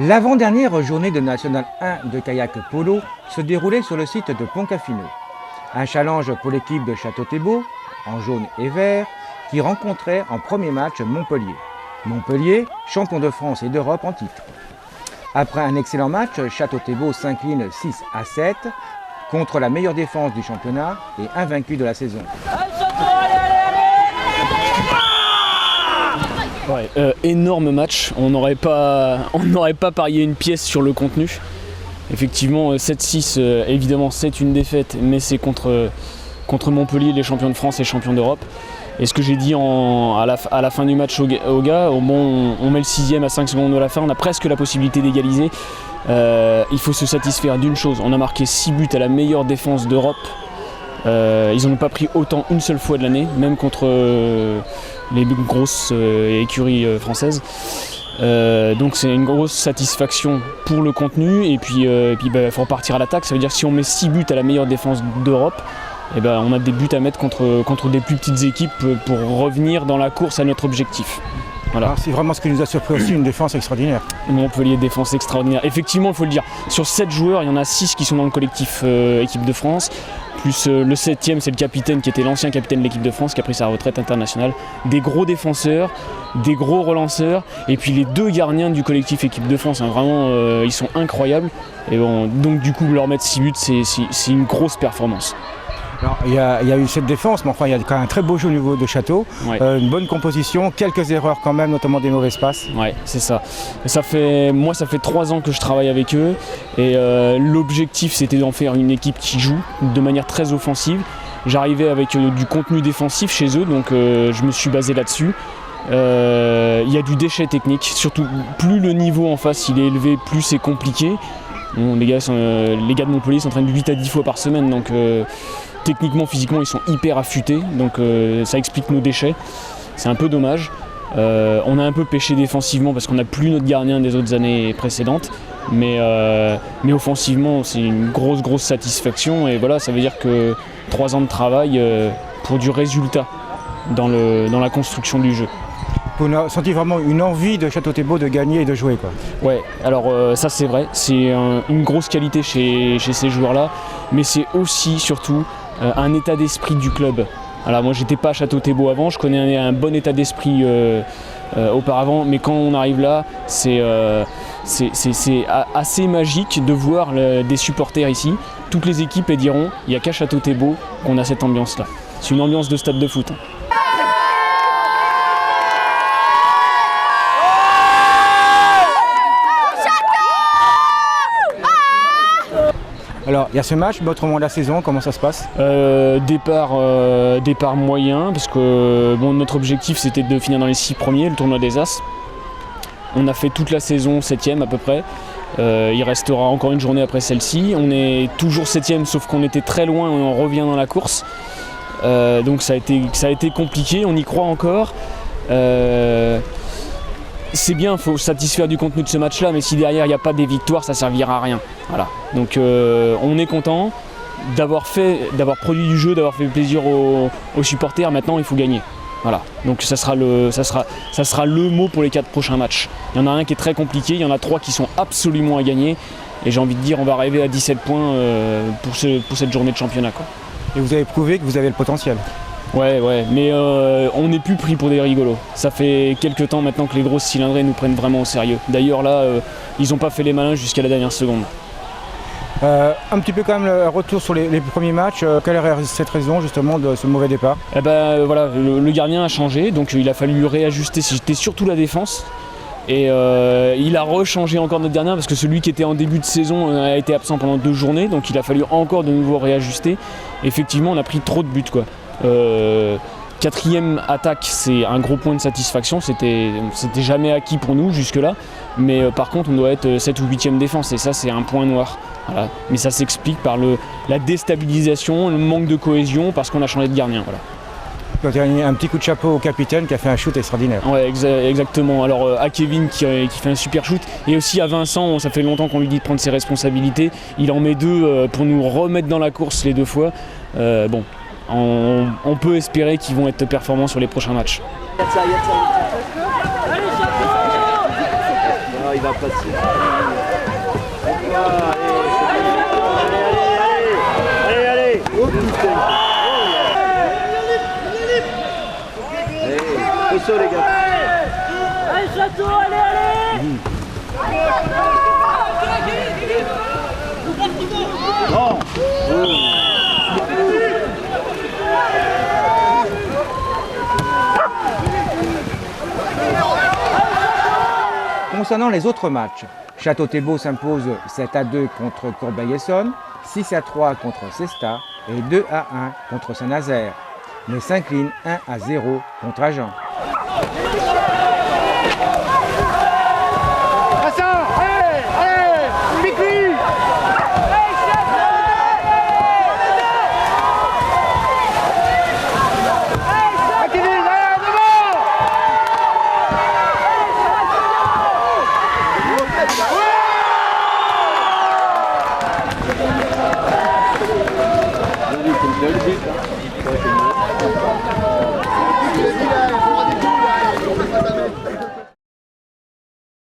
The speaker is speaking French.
L'avant-dernière journée de National 1 de kayak polo se déroulait sur le site de Poncafino. Un challenge pour l'équipe de Château-Thébault, en jaune et vert, qui rencontrait en premier match Montpellier. Montpellier, champion de France et d'Europe en titre. Après un excellent match, Château-Thébault s'incline 6-7 contre la meilleure défense du championnat et invaincu de la saison. Ouais, énorme match, on n'aurait pas parié une pièce sur le contenu. Effectivement, 7-6, évidemment c'est une défaite, mais c'est contre Montpellier, les champions de France et champions d'Europe. Et ce que j'ai dit à la fin du match aux gars, on met le 6e à 5 secondes de la fin, on a presque la possibilité d'égaliser. Il faut se satisfaire d'une chose, on a marqué 6 buts à la meilleure défense d'Europe. Ils n'en ont pas pris autant une seule fois de l'année, même contre les grosses écuries françaises. Donc c'est une grosse satisfaction pour le contenu. Et puis faut repartir à l'attaque. Ça veut dire que si on met 6 buts à la meilleure défense d'Europe, on a des buts à mettre contre des plus petites équipes pour revenir dans la course à notre objectif. Voilà. Alors, c'est vraiment ce qui nous a surpris aussi, une défense extraordinaire. Montpellier, défense extraordinaire. Effectivement, il faut le dire, sur 7 joueurs, il y en a 6 qui sont dans le collectif équipe de France. Plus le 7e, c'est le capitaine qui était l'ancien capitaine de l'équipe de France qui a pris sa retraite internationale. Des gros défenseurs, des gros relanceurs, et puis les 2 gardiens du collectif équipe de France, vraiment, ils sont incroyables. Et donc du coup, leur mettre 6 buts, c'est une grosse performance. Alors, il y a eu cette défense, mais enfin il y a quand même un très beau jeu au niveau de Château, ouais. Une bonne composition, quelques erreurs quand même, notamment des mauvaises passes. Ouais, c'est ça. Ça fait 3 ans que je travaille avec eux et l'objectif c'était d'en faire une équipe qui joue de manière très offensive. J'arrivais avec du contenu défensif chez eux, donc je me suis basé là-dessus. Il y a du déchet technique, surtout plus le niveau en face il est élevé, plus c'est compliqué. Bon, les gars de Montpellier s'entraînent 8 à 10 fois par semaine, donc techniquement, physiquement, ils sont hyper affûtés, donc ça explique nos déchets. C'est un peu dommage. On a un peu pêché défensivement parce qu'on n'a plus notre gardien des autres années précédentes, mais offensivement, c'est une grosse satisfaction. Et voilà, ça veut dire que 3 ans de travail pour du résultat dans la construction du jeu. On a senti vraiment une envie de Château-Thébault de gagner et de jouer, quoi. Ouais, alors ça c'est vrai, c'est une grosse qualité chez ces joueurs-là, mais c'est aussi, surtout, un état d'esprit du club. Alors moi j'étais pas à Château-Thébault avant, je connais un bon état d'esprit auparavant, mais quand on arrive là, c'est assez magique de voir des supporters ici. Toutes les équipes diront, il n'y a qu'à Château-Thébault qu'on a cette ambiance-là. C'est une ambiance de stade de foot. Alors, il y a ce match, mais autrement la saison, comment ça se passe ? Départ moyen, parce que notre objectif c'était de finir dans les 6 premiers, le tournoi des As. On a fait toute la saison 7e à peu près. Il restera encore une journée après celle-ci. On est toujours 7e, sauf qu'on était très loin et on revient dans la course. Donc ça a été compliqué, on y croit encore. C'est bien, il faut satisfaire du contenu de ce match-là, mais si derrière il n'y a pas des victoires, ça ne servira à rien. Voilà. Donc on est content d'avoir produit du jeu, d'avoir fait plaisir aux supporters. Maintenant, il faut gagner. Voilà. Donc ça sera le mot pour les 4 prochains matchs. Il y en a un qui est très compliqué, il y en a 3 qui sont absolument à gagner. Et j'ai envie de dire, on va arriver à 17 points pour cette journée de championnat, quoi. Et vous avez prouvé que vous avez le potentiel. Ouais, mais on n'est plus pris pour des rigolos. Ça fait quelques temps maintenant que les grosses cylindrées nous prennent vraiment au sérieux. D'ailleurs là, ils n'ont pas fait les malins jusqu'à la dernière seconde. Un petit peu quand même le retour sur les premiers matchs. Quelle est cette raison justement de ce mauvais départ ? Voilà, le gardien a changé, donc il a fallu réajuster. C'était surtout la défense. Et il a rechangé encore notre gardien parce que celui qui était en début de saison a été absent pendant 2 journées, donc il a fallu encore de nouveau réajuster. Effectivement, on a pris trop de buts, quoi. 4e attaque, c'est un gros point de satisfaction, c'était jamais acquis pour nous jusque-là, mais par contre on doit être 7 ou 8e défense et ça c'est un point noir. Voilà. Mais ça s'explique par la déstabilisation, le manque de cohésion parce qu'on a changé de gardien. Voilà. Un petit coup de chapeau au capitaine qui a fait un shoot extraordinaire. Ouais, exactement. Alors à Kevin qui fait un super shoot et aussi à Vincent, ça fait longtemps qu'on lui dit de prendre ses responsabilités. Il en met 2 pour nous remettre dans la course les 2 fois. On peut espérer qu'ils vont être performants sur les prochains matchs. il va passer. Allez. Oh putain. Allez, pression les gars. Allez Château, allez. Non. Concernant les autres matchs, Château-Thébault s'impose 7-2 contre Corbeil-Essonnes, 6-3 contre Cesta et 2-1 contre Saint-Nazaire, mais s'incline 1-0 contre Agen.